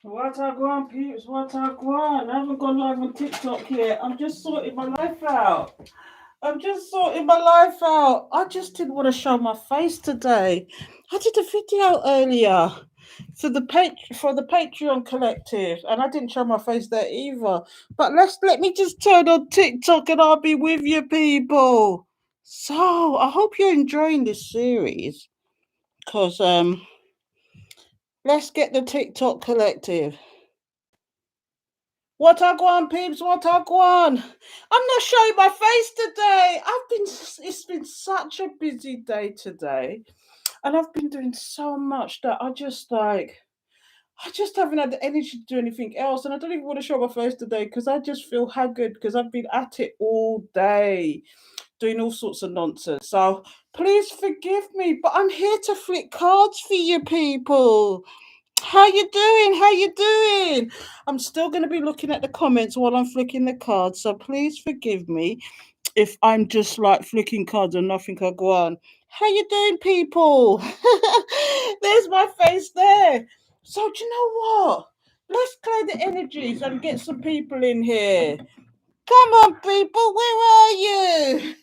What Ah Gwan Peeps, what Ah Gwan. I haven't gone live on TikTok yet. I'm just sorting my life out. I'm just sorting my life out. I just didn't want to show my face today. I did a video earlier for the Patreon collective, and I didn't show my face there either. But let me just turn on TikTok and I'll be with you people. So I hope you're enjoying this series. Cause let's get the TikTok collective. What I Gwan Peeps, what I Gwan. I'm not showing my face today. It's been such a busy day today. And I've been doing so much that I just haven't had the energy to do anything else. And I don't even want to show my face today because I just feel haggard because I've been at it all day doing all sorts of nonsense. So please forgive me, but I'm here to flick cards for you people. How you doing? How you doing? I'm still going to be looking at the comments while I'm flicking the cards, so please forgive me if I'm just like flicking cards and nothing can go on. How you doing, people? There's my face there. So do you know what? Let's clear the energies and get some people in here. Come on, people, where are you?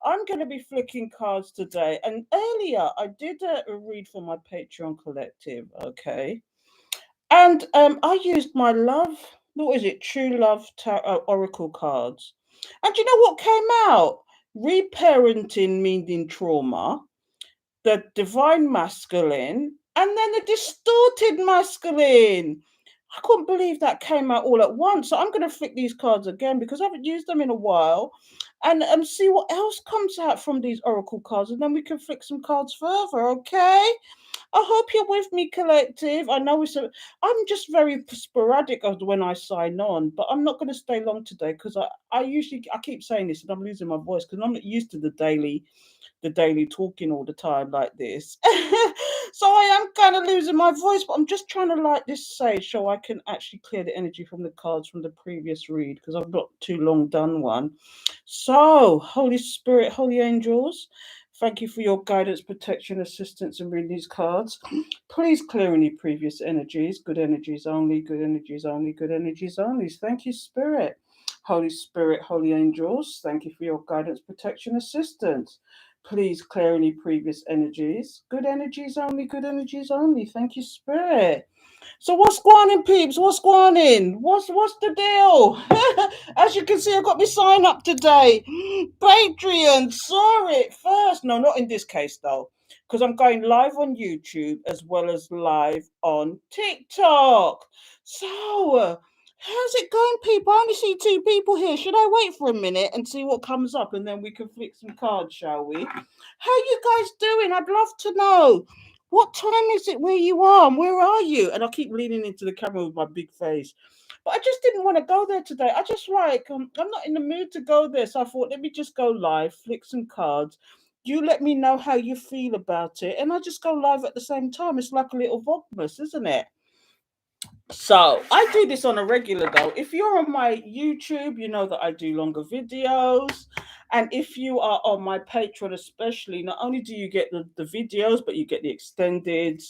I'm going to be flicking cards today. And earlier, I did a read for my Patreon collective, okay? And I used my love, what is it, True Love Oracle cards. And you know what came out? Reparenting meaning trauma, the divine masculine, and then the distorted masculine. I couldn't believe that came out all at once. So I'm going to flick these cards again because I haven't used them in a while and see what else comes out from these oracle cards. And then we can flick some cards further, okay? I hope you're with me, collective. I know I'm just very sporadic of when I sign on, but I'm not going to stay long today because I keep saying this and I'm losing my voice because I'm not used to the daily talking all the time like this. So I am kind of losing my voice, but I'm just trying to light this sage so I can actually clear the energy from the cards from the previous read because I've not too long done one. So, Holy Spirit, Holy Angels, thank you for your guidance, protection, assistance in reading these cards. Please clear any previous energies, good energies only, good energies only, good energies only. Thank you, Spirit. Holy Spirit, Holy Angels, thank you for your guidance, protection, assistance. Please clear any previous energies. Good energies only, good energies only. Thank you, Spirit. So what's going on, peeps? What's going on? What's the deal? As you can see, I got my sign up today. Patreon, saw it first. No, not in this case though, because I'm going live on YouTube as well as live on TikTok. So how's it going, people? I only see two people here. Should I wait for a minute and see what comes up and then we can flick some cards, shall we? How you guys doing? I'd love to know. What time is it where you are? And where are you? And I keep leaning into the camera with my big face. But I just didn't want to go there today. I just I'm not in the mood to go there. So I thought, let me just go live, flick some cards. You let me know how you feel about it. And I just go live at the same time. It's like a little Vlogmas, isn't it? So I do this on a regular though. If you're on my YouTube, you know that I do longer videos. And if you are on my Patreon, especially, not only do you get the videos, but you get the extended,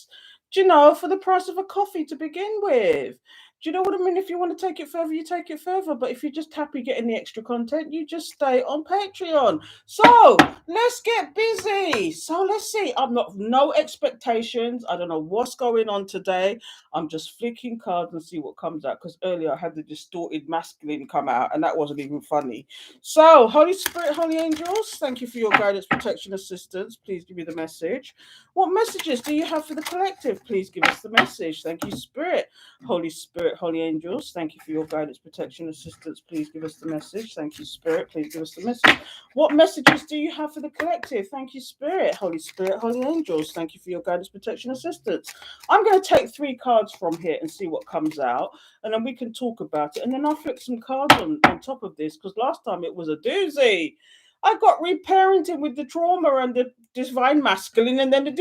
do you know, for the price of a coffee to begin with. Do you know what I mean? If you want to take it further, you take it further. But if you're just happy getting the extra content, you just stay on Patreon. So let's get busy. So let's see. I'm not no expectations. I don't know what's going on today. I'm just flicking cards and see what comes out because earlier I had the distorted masculine come out and that wasn't even funny. So, Holy Spirit, Holy Angels, thank you for your guidance, protection, assistance. Please give me the message. What messages do you have for the collective? Please give us the message. Thank you, Spirit. Holy Spirit, Holy Angels, thank you for your guidance, protection, assistance. Please give us the message. Thank you, Spirit. Please give us the message. What messages do you have for the collective? Thank you, Spirit. Holy Spirit, Holy Angels, thank you for your guidance, protection, assistance. I'm going to take 3 cards from here and see what comes out, and then we can talk about it. And then I'll flip some cards on top of this because last time it was a doozy. I got reparenting with the trauma and the divine masculine, and then the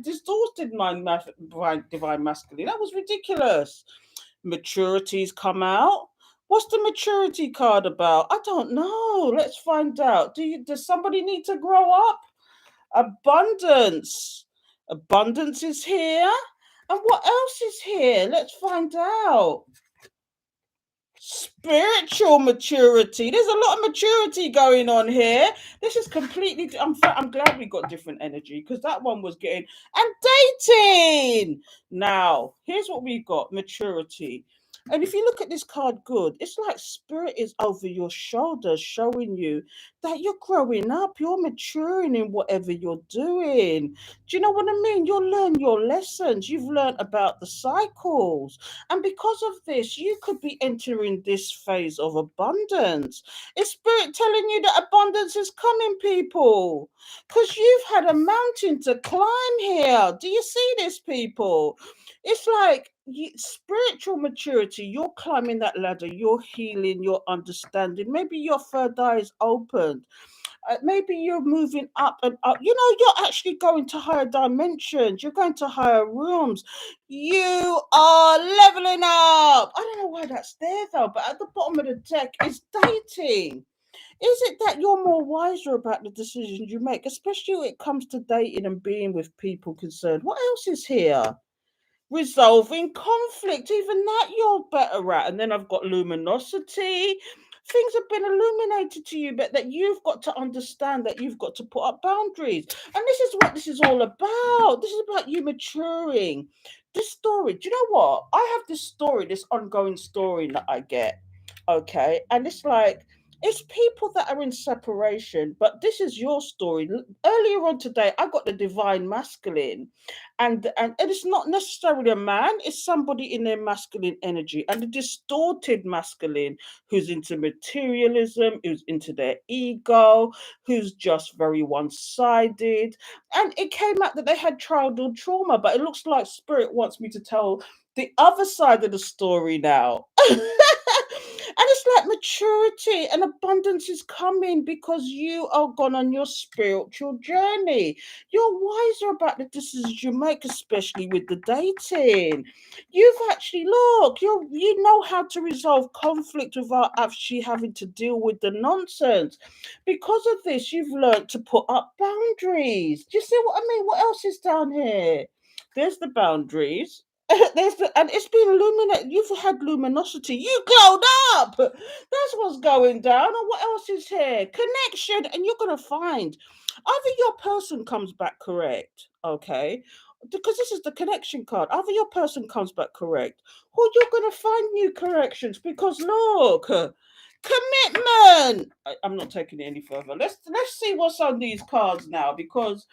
distorted divine masculine. That was ridiculous. Maturities come out. What's the maturity card about? I don't know. Let's find out. Does somebody need to grow up? Abundance. Abundance is here. And what else is here? Let's find out. Spiritual maturity. There's a lot of maturity going on here. This is completely. I'm glad we got different energy, because that one was getting. And dating. Now, here's what we got: maturity. And if you look at this card good, it's like spirit is over your shoulders, showing you that you're growing up, you're maturing in whatever you're doing. Do you know what I mean? You'll learn your lessons. You've learned about the cycles. And because of this, you could be entering this phase of abundance. Is spirit telling you that abundance is coming, people? Because you've had a mountain to climb here. Do you see this, people? It's like spiritual maturity. You're climbing that ladder, you're healing, you're understanding. Maybe your third eye is opened. Maybe you're moving up and up. You know, you're actually going to higher dimensions. You're going to higher rooms. You are leveling up. I don't know why that's there though, but at the bottom of the deck is dating. Is it that you're more wiser about the decisions you make, especially when it comes to dating and being with people concerned? What else is here? Resolving conflict, even that you're better at. And then I've got luminosity. Things have been illuminated to you, but that you've got to understand that you've got to put up boundaries. And this is what this is all about. This is about you maturing. This story, do you know what? I have this story, this ongoing story that I get. Okay. And it's like, it's people that are in separation, but this is your story. Earlier on today, I got the divine masculine, and it's not necessarily a man, it's somebody in their masculine energy, and the distorted masculine who's into materialism, who's into their ego, who's just very one-sided. And it came out that they had childhood trauma, but it looks like spirit wants me to tell the other side of the story now. And it's like maturity and abundance is coming because you are gone on your spiritual journey. You're wiser about the decisions you make, especially with the dating. You've actually you know how to resolve conflict without actually having to deal with the nonsense. Because of this, you've learned to put up boundaries. Do you see what I mean? What else is down here? There's the boundaries. And it's been illuminated. You've had luminosity. You glowed up. That's what's going down. And what else is here? Connection. And you're gonna find either your person comes back correct, okay? Because this is the connection card. Either your person comes back correct, or you're gonna find new corrections. Because look, commitment. I'm not taking it any further. Let's see what's on these cards now, because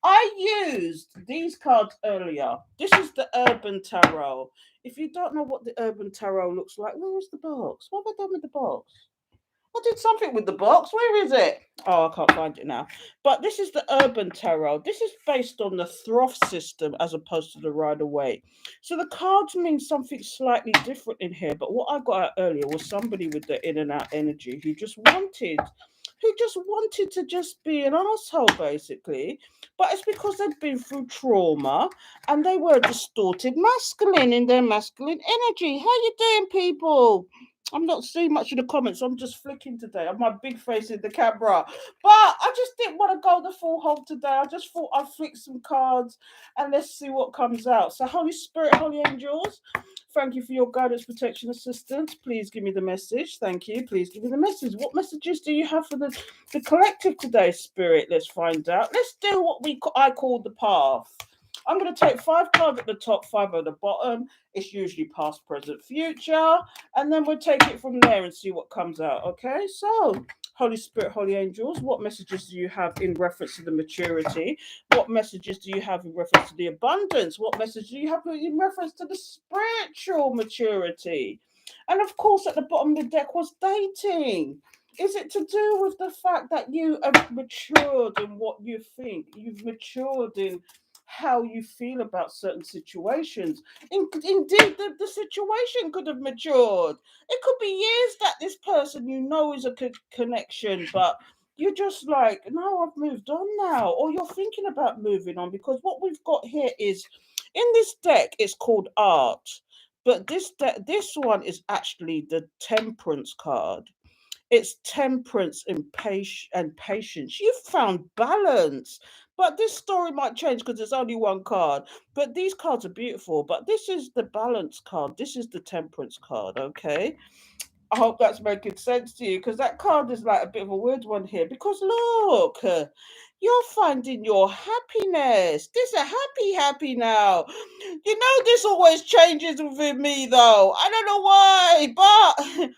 I used these cards earlier. This is the Urban Tarot. If you don't know what the Urban Tarot looks like, where is the box? What have I done with the box? I did something with the box. Where is it? Oh, I can't find it now. But this is the Urban Tarot. This is based on the Throth system as opposed to the Rider Waite. So the cards mean something slightly different in here. But what I got out earlier was somebody with the in and out energy who just wanted to just be an asshole, basically. But it's because they've been through trauma and they were distorted masculine in their masculine energy. How you doing, people? I'm not seeing much in the comments. I'm just flicking today. I'm my big face in the camera. But I just didn't want to go the full hog today. I just thought I'd flick some cards and let's see what comes out. So Holy Spirit, Holy Angels, thank you for your guidance, protection, assistance. Please give me the message. Thank you. Please give me the message. What messages do you have for the collective today, Spirit? Let's find out. Let's do what I call the path. I'm going to take 5 cards at the top, 5 at the bottom. It's usually past, present, future. And then we'll take it from there and see what comes out. Okay, so Holy Spirit, Holy Angels, what messages do you have in reference to the maturity? What messages do you have in reference to the abundance? What message do you have in reference to the spiritual maturity? And of course, at the bottom of the deck was dating. Is it to do with the fact that you have matured in what you think? You've matured in how you feel about certain situations. Indeed, the situation could have matured. It could be years that this person you know is a connection, but you're just like, no, I've moved on now, or you're thinking about moving on, because what we've got here is in this deck, it's called art, but this one is actually the Temperance card. It's temperance and patience. You've found balance. But this story might change because there's only one card. But these cards are beautiful. But this is the balance card. This is the temperance card, okay? I hope that's making sense to you because that card is like a bit of a weird one here. Because look, you're finding your happiness. This is a happy now. You know, this always changes within me though. I don't know why, but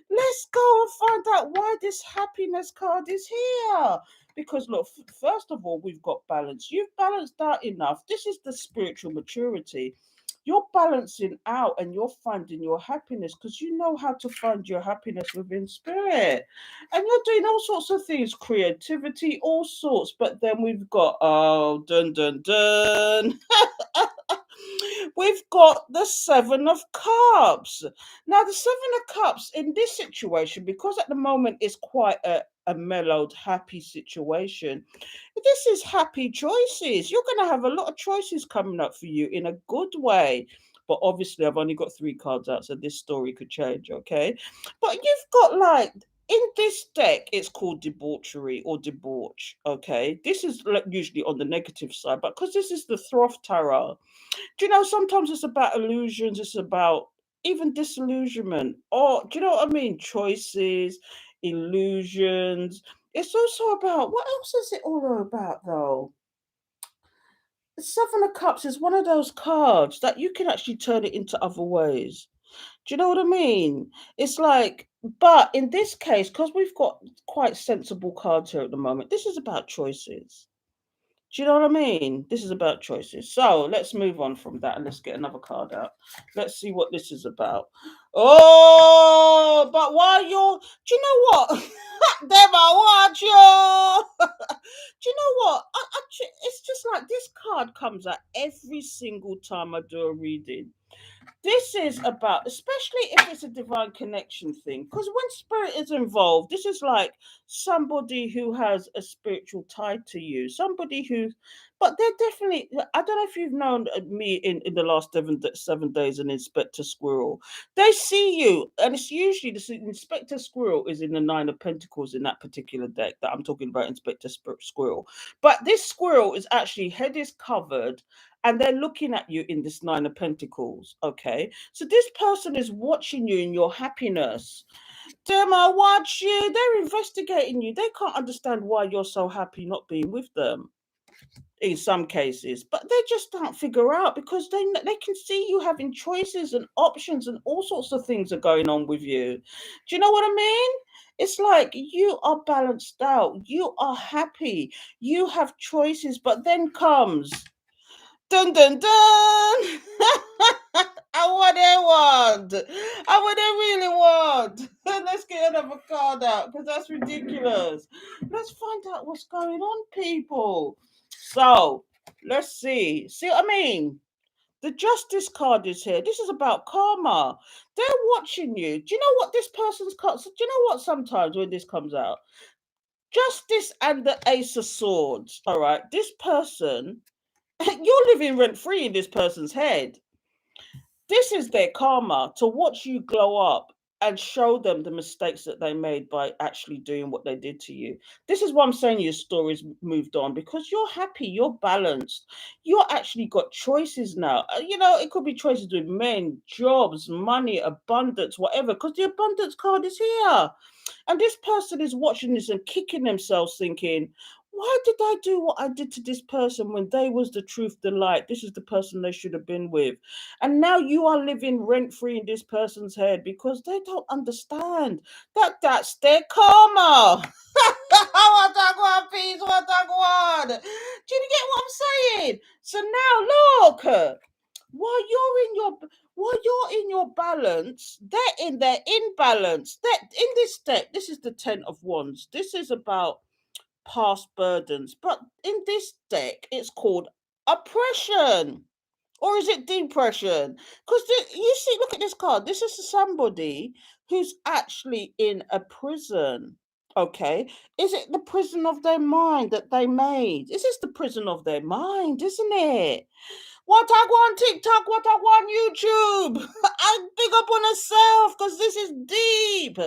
let's go and find out why this happiness card is here. Because look, first of all, we've got balance. You've balanced out enough. This is the spiritual maturity. You're balancing out and you're finding your happiness because you know how to find your happiness within spirit. And you're doing all sorts of things, creativity, all sorts. But then we've got, oh, dun dun dun. We've got the Seven of Cups. Now, the Seven of Cups in this situation, because at the moment it's quite a mellowed, happy situation, this is happy choices. You're going to have a lot of choices coming up for you in a good way. But obviously, I've only got 3 cards out, so this story could change, okay? But you've got like, in this deck, it's called debauchery or debauch, okay? This is usually on the negative side, but because this is the Throth Tarot, do you know, sometimes it's about illusions, it's about even disillusionment, or do you know what I mean? Choices, illusions. It's also about what else is it all about though? The Seven of Cups is one of those cards that you can actually turn it into other ways. Do you know what I mean? It's like, but in this case, because we've got quite sensible cards here at the moment, this is about choices. Do you know what I mean? This is about choices. So let's move on from that and let's get another card out. Let's see what this is about. Oh, but while you're, do you know what? Them I watch you. Do you know what? It's just like this card comes out every single time I do a reading. This is about, especially if it's a divine connection thing, because when spirit is involved, this is like somebody who has a spiritual tie to you, somebody who, but they're definitely, I don't know if you've known me in the last 7 days and Inspector Squirrel. They see you, and it's usually the Inspector Squirrel is in the Nine of Pentacles in that particular deck that I'm talking about, Inspector Squirrel. But this squirrel is actually head is covered and they're looking at you in this Nine of Pentacles. Okay, so this person is watching you in your happiness. Them I watch you. They're investigating you. They can't understand why you're so happy not being with them in some cases, but they just don't figure out because they can see you having choices and options and all sorts of things are going on with you. Do you know what I mean? It's like you are balanced out, you are happy, you have choices, but then comes dun dun dun. I what they want. I what they really want. Let's get another card out because that's ridiculous. Let's find out what's going on, people. So let's see. See what I mean? The Justice card is here. This is about karma. They're watching you. Do you know what this person's card? So do you know what? Sometimes when this comes out, Justice and the Ace of Swords. All right, this person, you're living rent free in this person's head. This is their karma to watch you glow up and show them the mistakes that they made by actually doing what they did to you. This is why I'm saying your story's moved on because you're happy, you're balanced, you're actually got choices now. You know, it could be choices with men, jobs, money, abundance, whatever, because the abundance card is here. And this person is watching this and kicking themselves, thinking, why did I do what I did to this person when they was the truth, the light? This is the person they should have been with. And now you are living rent free in this person's head because they don't understand that that's their karma. What I Gwan Peeps, what I Gwan. Do you get what I'm saying? So now look, while you're in your balance, they're in their imbalance. That in this deck, this is the Ten of Wands. This is about past burdens, but in this deck, it's called oppression. Or is it depression? Because you see, look at this card. This is somebody who's actually in a prison. Okay. Is it the prison of their mind that they made? This is the prison of their mind, isn't it? What I want TikTok, what I want YouTube. I big up on herself because this is deep.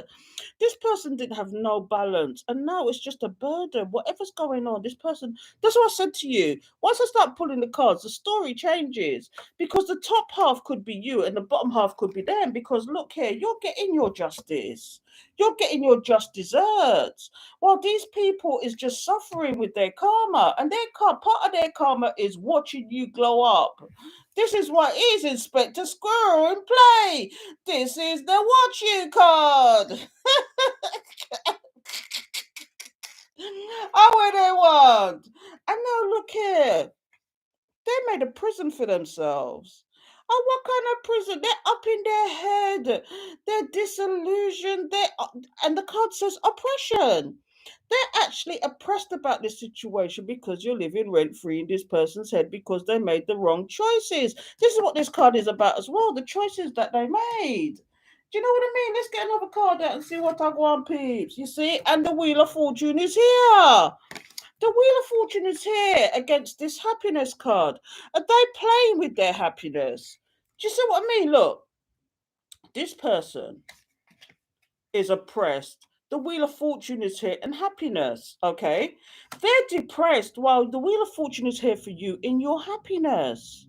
This person didn't have no balance, and now it's just a burden. Whatever's going on, this person. That's what I said to you. Once I start pulling the cards, the story changes because the top half could be you and the bottom half could be them. Because look here, you're getting your justice. You're getting your just desserts. While these people is just suffering with their karma, and part of their karma is watching you glow up. This is what is Inspector Squirrel in play. This is the watch you card. Oh, what they want. And now look here. They made a prison for themselves. Oh, what kind of prison? They're up in their head. They're disillusioned. And the card says oppression. They're actually oppressed about this situation because you're living rent free in this person's head because they made the wrong choices. This is what this card is about as well, the choices that they made. Do you know what I mean? Let's get another card out and see what I want, peeps. You see? And the Wheel of Fortune is here. The Wheel of Fortune is here against this happiness card. Are they playing with their happiness? Do you see what I mean? Look, this person is oppressed. The Wheel of Fortune is here and happiness, okay? They're depressed while the Wheel of Fortune is here for you in your happiness.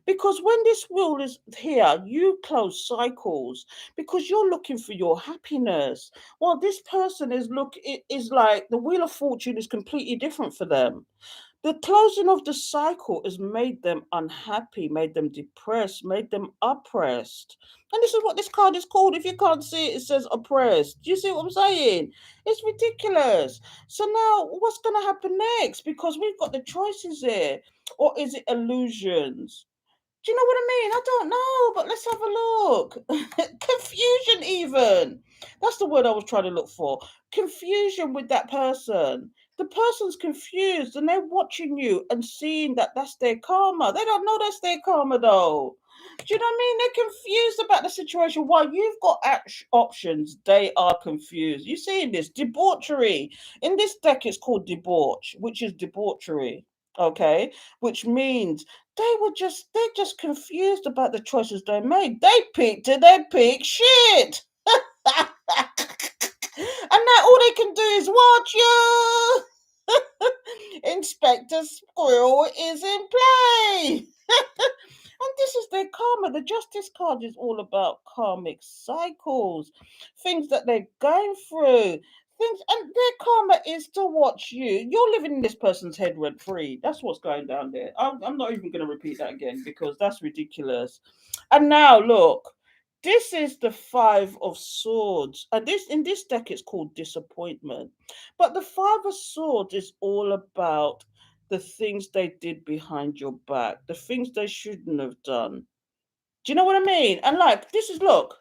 Because when this wheel is here, you close cycles because you're looking for your happiness. While this person is like the Wheel of Fortune is completely different for them. The closing of the cycle has made them unhappy, made them depressed, made them oppressed. And this is what this card is called. If you can't see it, it says oppressed. Do you see what I'm saying? It's ridiculous. So now what's going to happen next? Because we've got the choices here. Or is it illusions? Do you know what I mean? I don't know, but let's have a look. Confusion, even. That's the word I was trying to look for. Confusion with that person. The person's confused and they're watching you and seeing that that's their karma. They don't know that's their karma, though. Do you know what I mean? They're confused about the situation. While you've got options, they are confused. You see this? Debauchery. In this deck, it's called debauch, which is debauchery. Okay? Which means they're just confused about the choices they made. They pick shit. And now all they can do is watch you. Inspector Squirrel is in play. And this is their karma. The Justice card is all about karmic cycles, things that they're going through. Things, and their karma is to watch you. You're living in this person's head rent free. That's what's going down there. I'm not even going to repeat that again because that's ridiculous. And now look, this is the Five of Swords, and this in this deck it's called disappointment. But the Five of Swords is all about the things they did behind your back, the things they shouldn't have done. Do you know what I mean? And like this is look,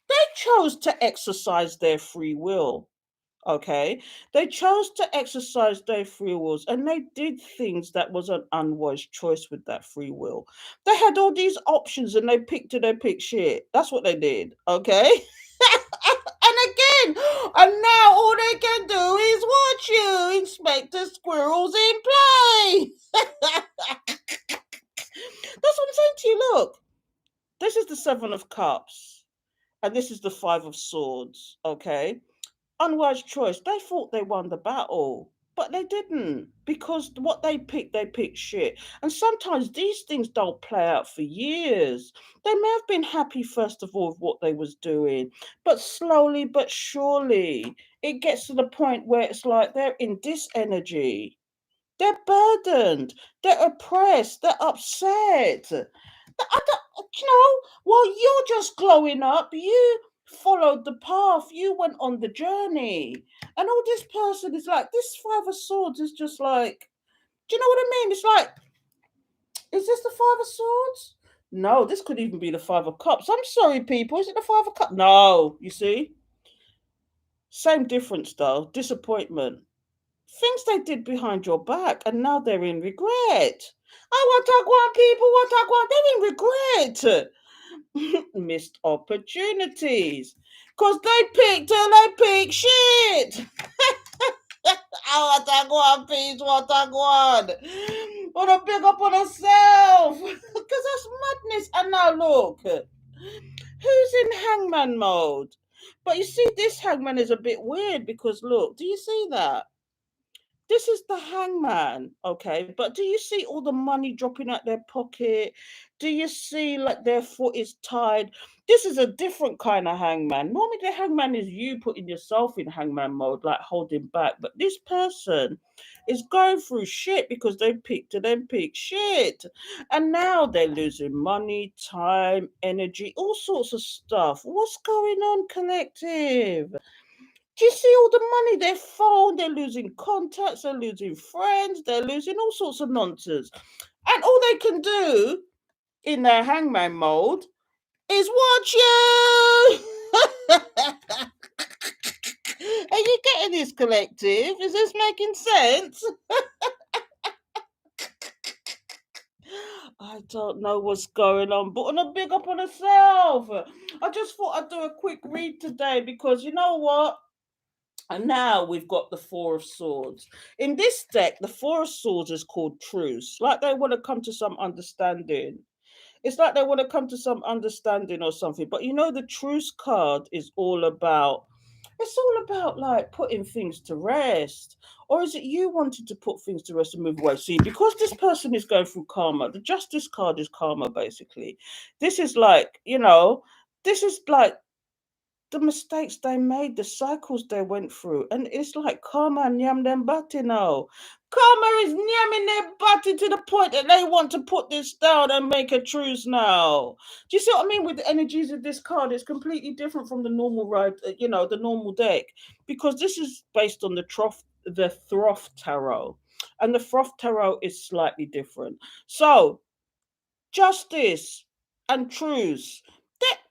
they chose to exercise their free will. Okay, they chose to exercise their free wills and they did things that was an unwise choice with that free will. They had all these options and they picked shit. That's what they did. Okay. And again, and now all they can do is watch you, Inspector Squirrels in play. That's what I'm saying to you. Look, this is the Seven of Cups, and this is the Five of Swords. Okay, unwise choice. They thought they won the battle, but they didn't because what they picked shit. And sometimes these things don't play out for years. They may have been happy first of all with what they was doing, but slowly but surely it gets to the point where it's like they're in this energy. They're burdened. They're oppressed. They're upset. While you're just glowing up, you followed the path, you went on the journey. And all this person is like, this Five of Swords is just like, do you know what I mean? It's like, is this the Five of Swords? No, this could even be the Five of Cups. I'm sorry, people. Is it the Five of Cups? No, you see? Same difference, though. Disappointment. Things they did behind your back, and now they're in regret. I want people, they're in regret. Missed opportunities because they pick shit. What I want. Want to big up on herself because look. Who's in hangman mode? But you see, this hangman is a bit weird because look, do you see that? This is the hangman, okay? But do you see all the money dropping out their pocket? Do you see like their foot is tied? This is a different kind of hangman. Normally, the hangman is you putting yourself in hangman mode, like holding back. But this person is going through shit because they picked to them pick shit. And now they're losing money, time, energy, all sorts of stuff. What's going on, collective? Do you see all the money? Their phone, they're losing contacts, they're losing friends, they're losing all sorts of nonsense. And all they can do in their hangman mode is watch you. Are you getting this, collective? Is this making sense? I don't know what's going on, but on a big up on herself. I just thought I'd do a quick read today because you know what? And now we've got the Four of Swords. In this deck, the Four of Swords is called truce. Like they want to come to some understanding. It's like they want to come to some understanding or something. But you know, the truce card is all about, it's all about like putting things to rest. Or is it you wanted to put things to rest and move away? See, because this person is going through karma, the Justice card is karma, basically. This is like, you know, this is like the mistakes they made, the cycles they went through. And it's like karma nyam them butty now. Karma is nyamming their butty to the point that they want to put this down and make a truce now. Do you see what I mean with the energies of this card? It's completely different from the normal ride, you know, the normal deck. Because this is based on the Throth Tarot. And the Throth Tarot is slightly different. So justice and truth.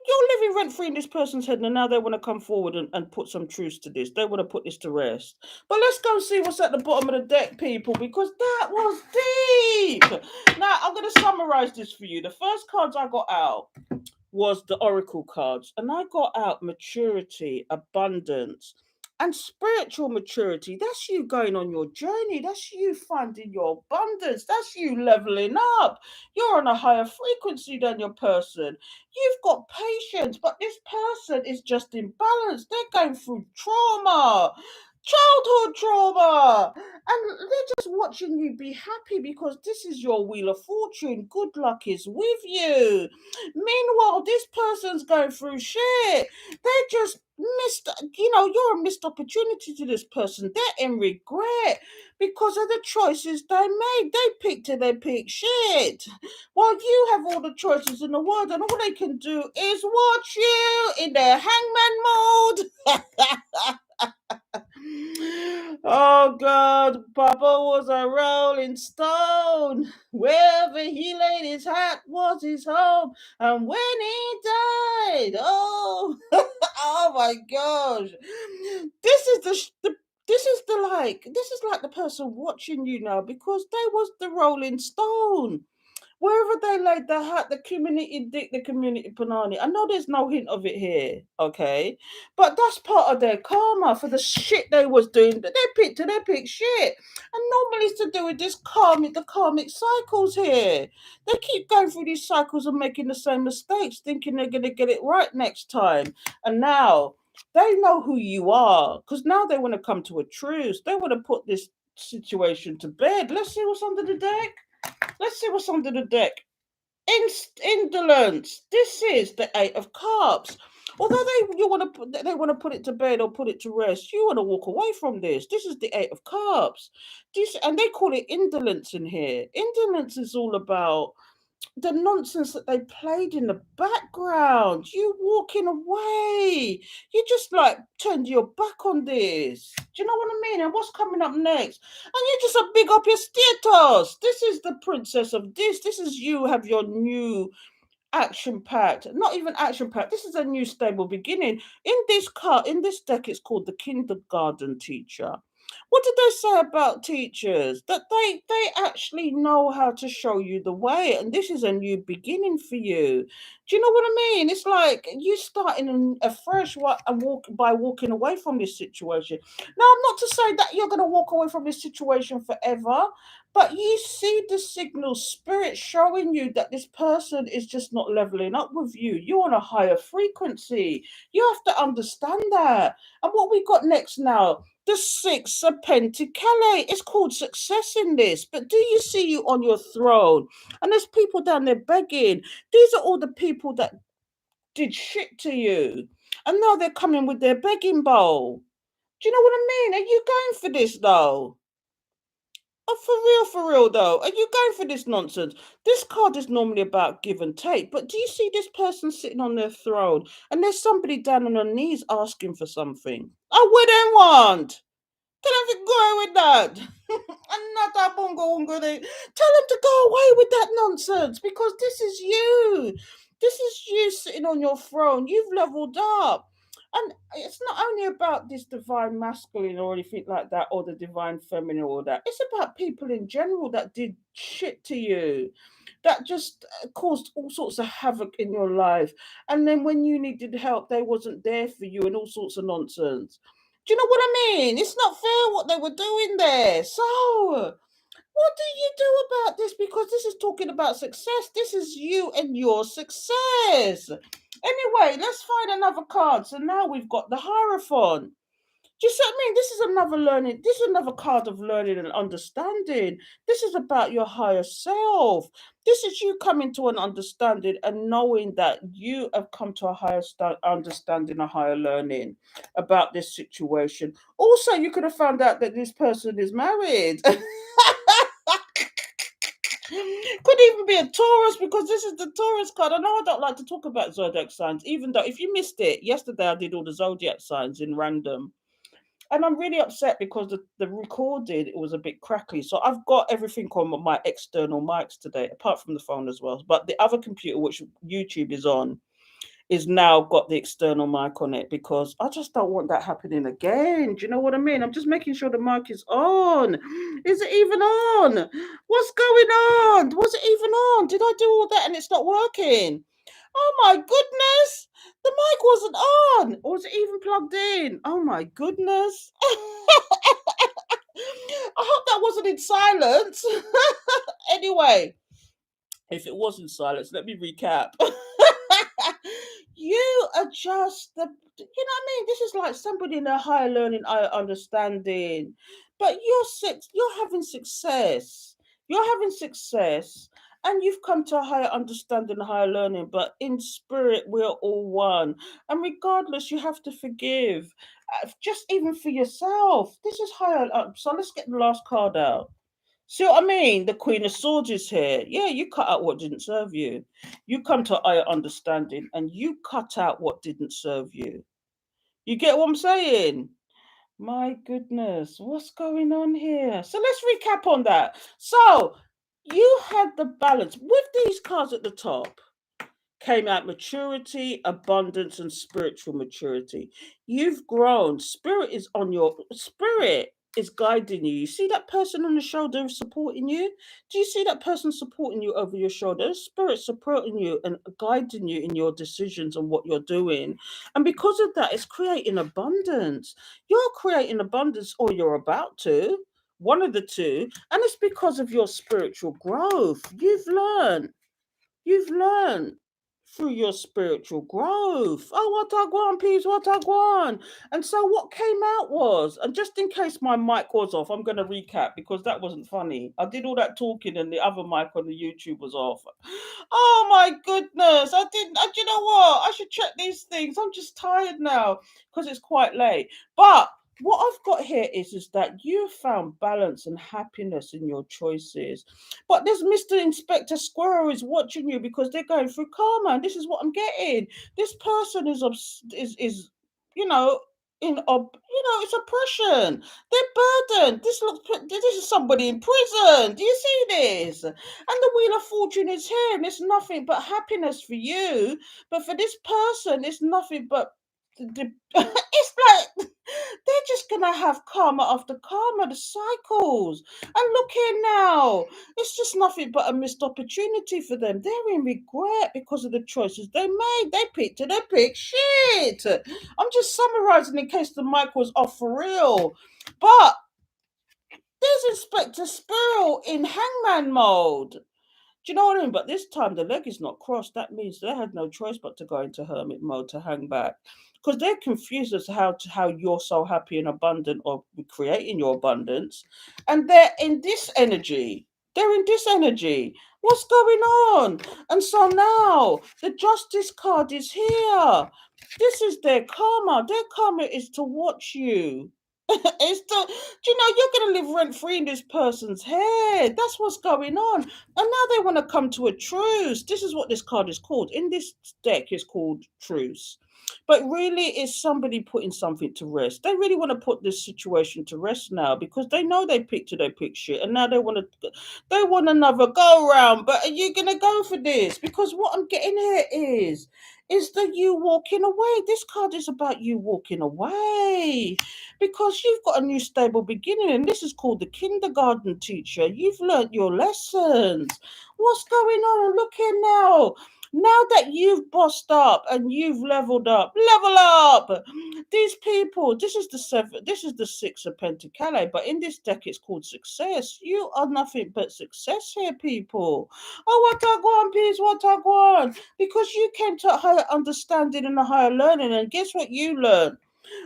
You're living rent free in this person's head, and now they want to come forward and put some truth to this. They want to put this to rest. But let's go and see what's at the bottom of the deck, people, because that was deep. Now, I'm going to summarize this for you. The first cards I got out was the oracle cards, and I got out maturity, abundance, and spiritual maturity. That's you going on your journey. That's you finding your abundance. That's you leveling up. You're on a higher frequency than your person. You've got patience, but this person is just imbalanced. They're going through trauma, childhood trauma, and they're just watching you be happy because this is your wheel of fortune. Good luck is with you. Meanwhile, this person's going through shit. They just missed, you know, you're a missed opportunity to this person. They're in regret because of the choices they made. They picked it, they picked shit. While you have all the choices in the world, and all they can do is watch you in their hangman mode. Oh God, Papa was a rolling stone. Wherever he laid his hat was his home. And when he died, oh, oh my gosh, this is this is like the person watching you now because they was the rolling stone. Wherever they laid their hat, the community dick, the community panani. I know there's no hint of it here, okay? But that's part of their karma for the shit they was doing. They picked shit. And normally it's to do with the karmic cycles here. They keep going through these cycles and making the same mistakes, thinking they're gonna get it right next time. And now they know who you are. Because now they want to come to a truce. They want to put this situation to bed. Let's see what's under the deck. Let's see what's under the deck. Indolence. This is the Eight of Cups. Although they want to put it to bed or put it to rest, you want to walk away from this. This is the Eight of Cups. And they call it indolence in here. Indolence is all about the nonsense that they played in the background. You walking away. You just like turned your back on this. Do you know what I mean? And what's coming up next? And you just a big up your status. This is the princess of this. This is you have your new action packed, not even action packed. This is a new stable beginning. In this deck, it's called the kindergarten teacher. What did they say about teachers? That they actually know how to show you the way, and this is a new beginning for you. Do you know what I mean? It's like you starting a fresh and walking away from this situation. Now, I'm not to say that you're going to walk away from this situation forever, But you see the signal, spirit showing you that this person is just not leveling up with you. You're on a higher frequency. You have to understand that. And what we got next now? The Six of Pentacles. It's called success in this. But do you see you on your throne? And there's people down there begging. These are all the people that did shit to you. And now they're coming with their begging bowl. Do you know what I mean? Are you going for this though? Oh, for real though. Are you going for this nonsense? This card is normally about give and take, but do you see this person sitting on their throne and there's somebody down on their knees asking for something? I wouldn't want. Tell him to go away with that. Another bongo ungo. Tell him to go away with that nonsense because this is you. This is you sitting on your throne. You've leveled up. And it's not only about this divine masculine or anything like that, or the divine feminine or that. It's about people in general that did shit to you, that just caused all sorts of havoc in your life. And then when you needed help, they wasn't there for you and all sorts of nonsense. Do you know what I mean? It's not fair what they were doing there. So, what do you do about this? Because this is talking about success. This is you and your success. Anyway, let's find another card. So now we've got the Hierophant. Do you see what I mean? This is another learning. This is another card of learning and understanding. This is about your higher self. This is you coming to an understanding and knowing that you have come to a higher understanding, a higher learning about this situation. Also, you could have found out that this person is married. Could even be a Taurus because this is the Taurus card. I know I don't like to talk about zodiac signs, even though if you missed it, yesterday I did all the zodiac signs in random. And I'm really upset because the recording, it was a bit crackly. So I've got everything on my external mics today, apart from the phone as well. But the other computer, which YouTube is on, is now got the external mic on it because I just don't want that happening again. Do you know what I mean? I'm just making sure the mic is on. Is it even on? What's going on? Was it even on? Did I do all that and it's not working? Oh my goodness. The mic wasn't on. Or was it even plugged in? Oh my goodness. I hope that wasn't in silence. Anyway, if it was in silence, let me recap. You are just the, you know what I mean? This is like somebody in a higher learning, higher understanding. But you're having success. You're having success. And you've come to a higher understanding, higher learning, but in spirit, we're all one. And regardless, you have to forgive, just even for yourself. This is higher up. So let's get the last card out. See what I mean? The Queen of Swords is here. Yeah, you cut out what didn't serve you. You come to higher understanding and you cut out what didn't serve you. You get what I'm saying? My goodness, what's going on here? So let's recap on that. So you had the balance with these cards at the top. Came out maturity, abundance, and spiritual maturity. You've grown. Spirit is on your spirit is guiding you. You see that person on the shoulder supporting you? Do you see that person supporting you over your shoulder? Spirit supporting you and guiding you in your decisions and what you're doing. And because of that, it's creating abundance. You're creating abundance, or you're about to. One of the two. And it's because of your spiritual growth. You've learned through your spiritual growth. Oh, what I Gwan Peeps, what I Gwan. And so what came out was, and just in case my mic was off, I'm going to recap because that wasn't funny. I did all that talking and the other mic on the YouTube was off. Oh my goodness. I didn't, you know what? I should check these things. I'm just tired now because it's quite late. But what I've got here is that you found balance and happiness in your choices. But this Mr. Inspector Squirrel is watching you because they're going through karma, and this is what I'm getting. This person is you know it's oppression. They're burdened. This is somebody in prison. Do you see this? And the Wheel of Fortune is here, and it's nothing but happiness for you. But for this person, it's nothing but it's like they're just gonna have karma after karma, the cycles. And look here now, it's just nothing but a missed opportunity for them. They're in regret because of the choices they made. They picked shit. I'm just summarizing in case the mic was off for real. But There's Inspector Squirrel in hangman mode. Do you know what I mean? But this time the leg is not crossed. That means they had no choice but to go into hermit mode to hang back. Because they're confused as to how you're so happy and abundant or creating your abundance. And they're in this energy. They're in this energy. What's going on? And so now the justice card is here. This is their karma. Their karma is to watch you. It's the, do you know, you're going to live rent free in this person's head. That's what's going on. And now they want to come to a truce. This is what this card is called. In this deck, it's called truce. But really, it's somebody putting something to rest. They really want to put this situation to rest now because they know they picked it, they picked shit, and now they want another go round. But are you gonna go for this? Because what I'm getting here is that you walking away. This card is about you walking away because you've got a new stable beginning, and this is called the kindergarten teacher. You've learnt your lessons. What's going on? Look here now. Now that you've bossed up and you've leveled up, level up. These people, this is the Six of Pentacles, but in this deck it's called success. You are nothing but success here, people. Oh, what I want, peace, what I want. Because you came to a higher understanding and a higher learning, and guess what you learned?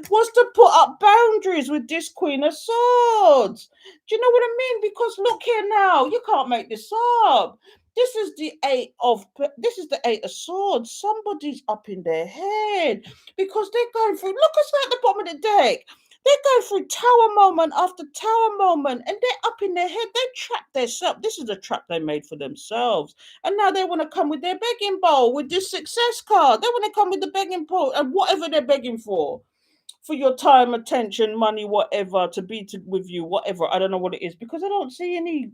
Was to put up boundaries with this Queen of Swords. Do you know what I mean? Because look here now, you can't make this up. This is the Eight of Swords. Somebody's up in their head because they're going through. Look, it's at the bottom of the deck. They're going through tower moment after tower moment, and they're up in their head. They trap themselves. This is a trap they made for themselves, and now they want to come with their begging bowl with this success card. They want to come with the begging bowl and whatever they're begging for your time, attention, money, whatever, to be with you, whatever. I don't know what it is because I don't see any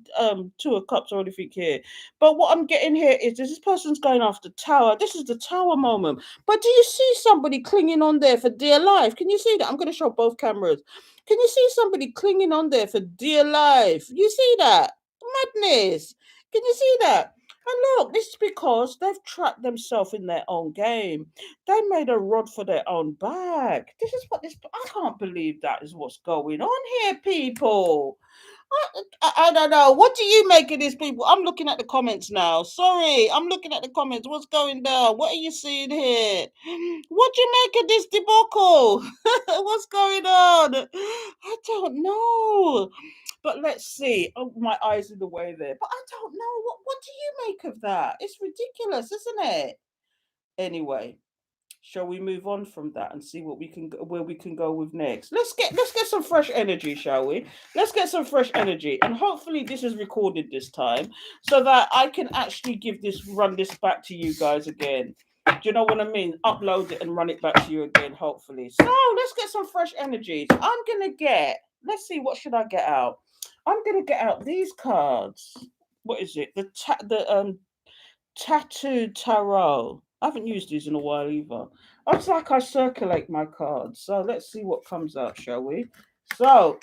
Two of Cups or anything here. But what I'm getting here is this person's going after tower. This is the tower moment. But do you see somebody clinging on there for dear life? Can you see that? I'm going to show both cameras. Can you see somebody clinging on there for dear life? You see that? Madness. Can you see that? And look, this is because they've trapped themselves in their own game. They made a rod for their own back. This is what this. I can't believe that is what's going on here, people. I don't know. What do you make of this, people? I'm looking at the comments now. Sorry, I'm looking at the comments. What's going down? What are you seeing here? What do you make of this debacle? What's going on? I don't know. But let's see. Oh, my eyes in the way there. But I don't know. What do you make of that? It's ridiculous, isn't it? Anyway, shall we move on from that and see where we can go with next? Let's get some fresh energy, shall we? Let's get some fresh energy, and hopefully this is recorded this time so that I can actually run this back to you guys again. Do you know what I mean? Upload it and run it back to you again, hopefully. So let's get some fresh energies. Let's see, what should I get out? I'm gonna get out these cards. What is it? The Tattooed Tarot. I haven't used these in a while either. It's like I circulate my cards. So let's see what comes out, shall we? So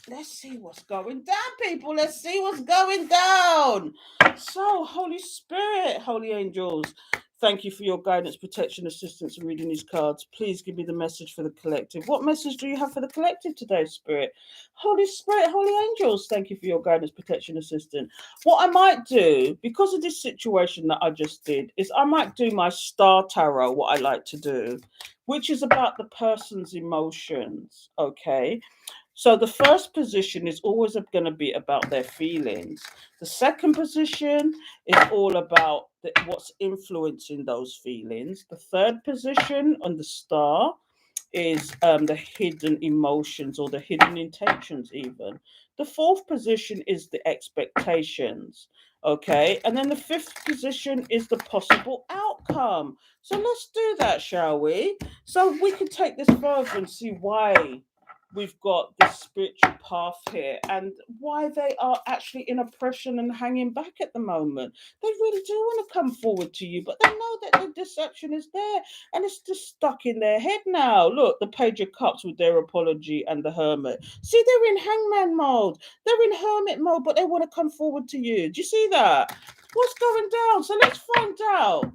let's see what's going down, people. Let's see what's going down. So, Holy Spirit, Holy Angels, thank you for your guidance, protection, assistance in reading these cards. Please give me the message for the collective. What message do you have for the collective today, Spirit? Holy Spirit, Holy Angels, thank you for your guidance, protection, assistance. What I might do, because of this situation that I just did, is I might do my Star Tarot, what I like to do, which is about the person's emotions, okay? So the first position is always going to be about their feelings. The second position is all about what's influencing those feelings. The third position on the star is the hidden emotions or the hidden intentions even. The fourth position is the expectations. Okay, and then the fifth position is the possible outcome. So let's do that, shall we? So we can take this further and see why we've got this spiritual path here and why they are actually in oppression and hanging back at the moment. They really do want to come forward to you, but they know that the deception is there and it's just stuck in their head now. Look, the Page of Cups with their apology and the Hermit. See, they're in hangman mode. They're in hermit mode, but they want to come forward to you. Do you see that? What's going down? So let's find out.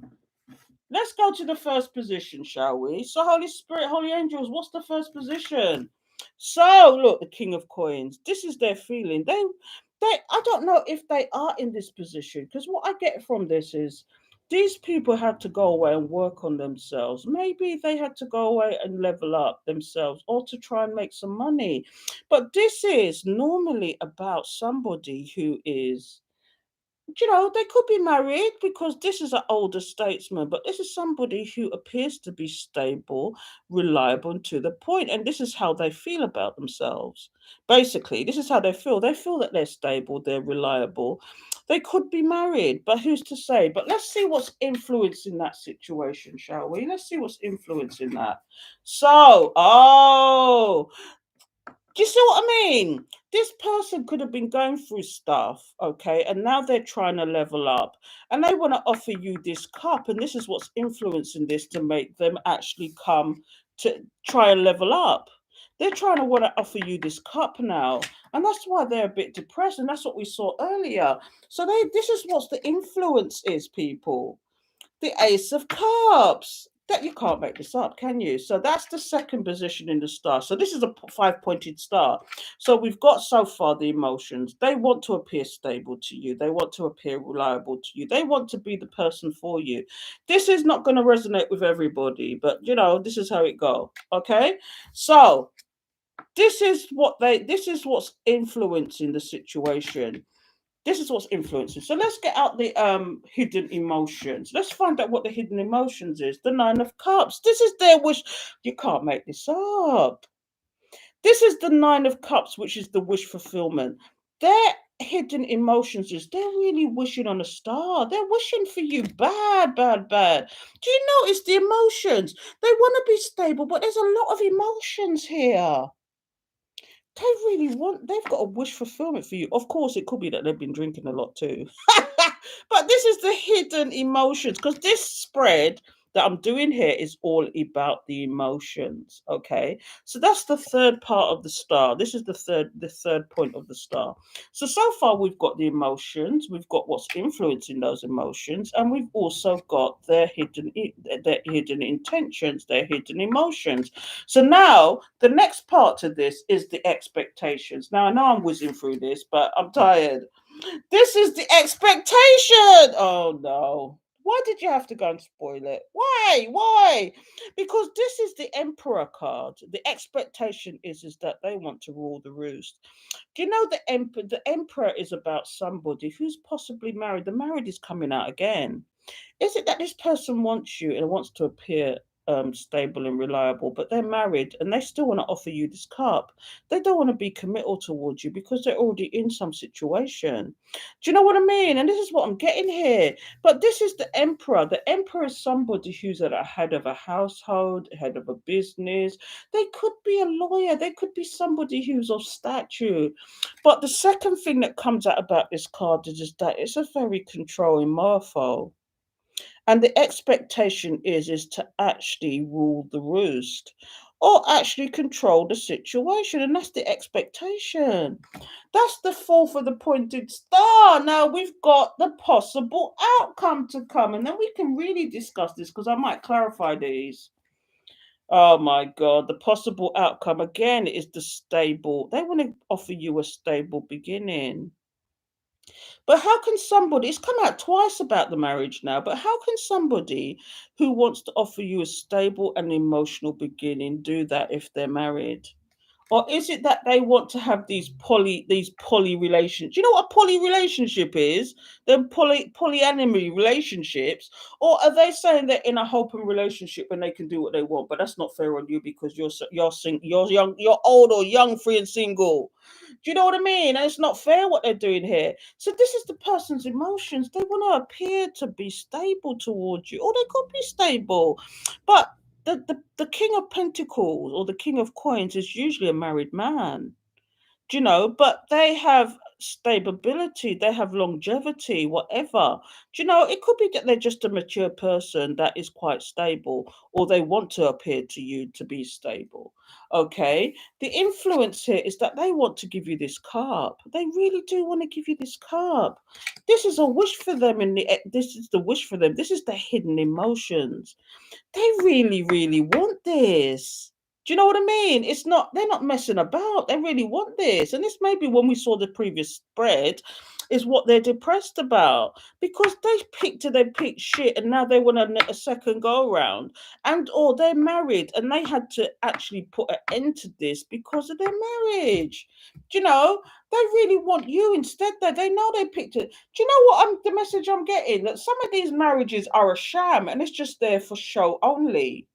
Let's go to the first position, shall we? So, Holy Spirit, Holy Angels, what's the first position? So look, the King of Coins. This is their feeling. I don't know if they are in this position, because what I get from this is these people had to go away and work on themselves. Maybe they had to go away and level up themselves, or to try and make some money. But this is normally about somebody who is, they could be married, because this is an older statesman, but this is somebody who appears to be stable, reliable, and to the point. And this is how they feel about themselves. Basically, this is how they feel. They feel that they're stable, they're reliable. They could be married, but who's to say? But let's see what's influencing that situation, shall we? Let's see what's influencing that. So, do you see what I mean? This person could have been going through stuff, okay, and now they're trying to level up, and they want to offer you this cup, and this is what's influencing this to make them actually come to try and level up. They're trying to want to offer you this cup now, and that's why they're a bit depressed, and that's what we saw earlier. So this is what the influence is, people. The Ace of Cups. That you can't make this up, can you? So that's the second position in the star. So this is a five-pointed star. So we've got so far the emotions. They want to appear stable to you. They want to appear reliable to you. They want to be the person for you. This is not going to resonate with everybody, but this is how it goes. Okay? So this is what's influencing the situation. This is what's influencing. So let's get out the hidden emotions. Let's find out what the hidden emotions is. The Nine of Cups. This is their wish. You can't make this up. This is the Nine of Cups, which is the wish fulfillment. Their hidden emotions is they're really wishing on a star. They're wishing for you bad, bad, bad. Do you notice the emotions? They want to be stable, but there's a lot of emotions here. They've got a wish fulfillment for you. Of course, it could be that they've been drinking a lot too. But this is the hidden emotions, because this spread that I'm doing here is all about the emotions. Okay. So that's the third part of the star. This is the third point of the star. So far we've got the emotions, we've got what's influencing those emotions, and we've also got their hidden intentions, their hidden emotions. So now the next part to this is the expectations. Now I know I'm whizzing through this, but I'm tired. This is the expectation. Oh no. Why did you have to go and spoil it? Why? Why? Because this is the Emperor card. The expectation is that they want to rule the roost. Do you know the Emperor is about somebody who's possibly married. The married is coming out again. Is it that this person wants you and wants to appear stable and reliable, but they're married and they still want to offer you this cup? They don't want to be committal towards you because they're already in some situation. Do you know what I mean? And this is what I'm getting here. But this is the Emperor. The Emperor is somebody who's at a head of a household, head of a business. They could be a lawyer. They could be somebody who's of stature. But the second thing that comes out about this card is just that it's a very controlling morpho. And the expectation is to actually rule the roost, or actually control the situation. And that's the expectation. That's the fourth of the pointed star. Now we've got the possible outcome to come. And then we can really discuss this, because I might clarify these. Oh my God, the possible outcome again is the stable. They want to offer you a stable beginning. But how can somebody, it's come out twice about the marriage now, but how can somebody who wants to offer you a stable and emotional beginning do that if they're married? Or is it that they want to have these poly relationships? You know what a poly relationship is? Them polyamory relationships. Or are they saying they're in a open relationship and they can do what they want? But that's not fair on you, because you're young, you're old or young, free and single. Do you know what I mean? And it's not fair what they're doing here. So this is the person's emotions. They want to appear to be stable towards you, or they could be stable, but the King of Pentacles or the King of Coins is usually a married man, but they have stability, they have longevity, whatever. It could be that they're just a mature person that is quite stable, or they want to appear to you to be stable. Okay. The influence here is that they want to give you this cup. They really do want to give you this cup. This is a wish for them, this is the wish for them. This is the hidden emotions. They really, really want this. Do you know what I mean? It's not, they're not messing about. They really want this. And this maybe when we saw the previous spread is what they're depressed about because they picked shit and now they want a second go around. And or they're married and they had to actually put an end to this because of their marriage. Do you know? They really want you instead. They know they picked it. Do you know what the message I'm getting? That some of these marriages are a sham and it's just there for show only.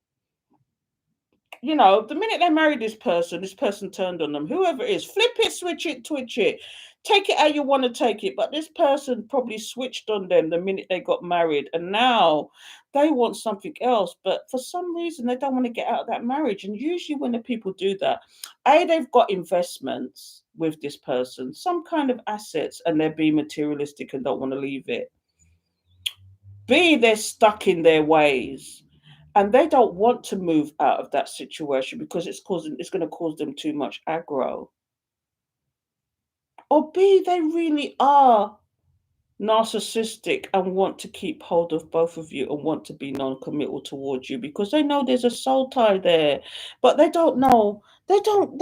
You know, the minute they married this person turned on them, whoever it is, flip it, switch it, twitch it, take it how you want to take it. But this person probably switched on them the minute they got married, and now they want something else. But for some reason, they don't want to get out of that marriage. And usually, when the people do that, they've got investments with this person, some kind of assets, and they're being materialistic and don't want to leave it. B, they're stuck in their ways and they don't want to move out of that situation because it's going to cause them too much aggro. Or B, they really are narcissistic and want to keep hold of both of you and want to be non-committal towards you because they know there's a soul tie there, but they don't know. They don't.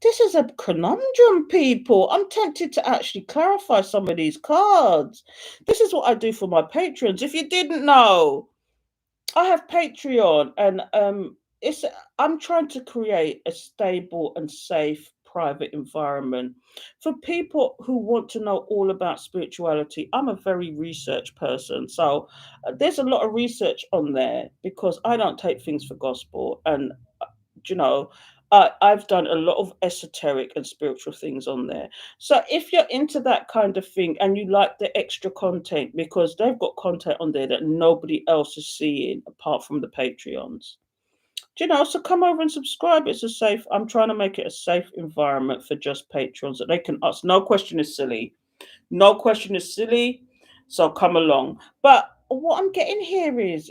This is a conundrum, people. I'm tempted to actually clarify some of these cards. This is what I do for my patrons. If you didn't know, I have Patreon, and it's I'm trying to create a stable and safe private environment for people who want to know all about spirituality. I'm a very research person, so there's a lot of research on there because I don't take things for gospel, and you know. I've done a lot of esoteric and spiritual things on there. So if you're into that kind of thing and you like the extra content, because they've got content on there that nobody else is seeing apart from the Patreons. Do you know? So come over and subscribe. It's a safe. I'm trying to make it a safe environment for just patrons that they can ask. No question is silly. No question is silly. So come along. But what I'm getting here is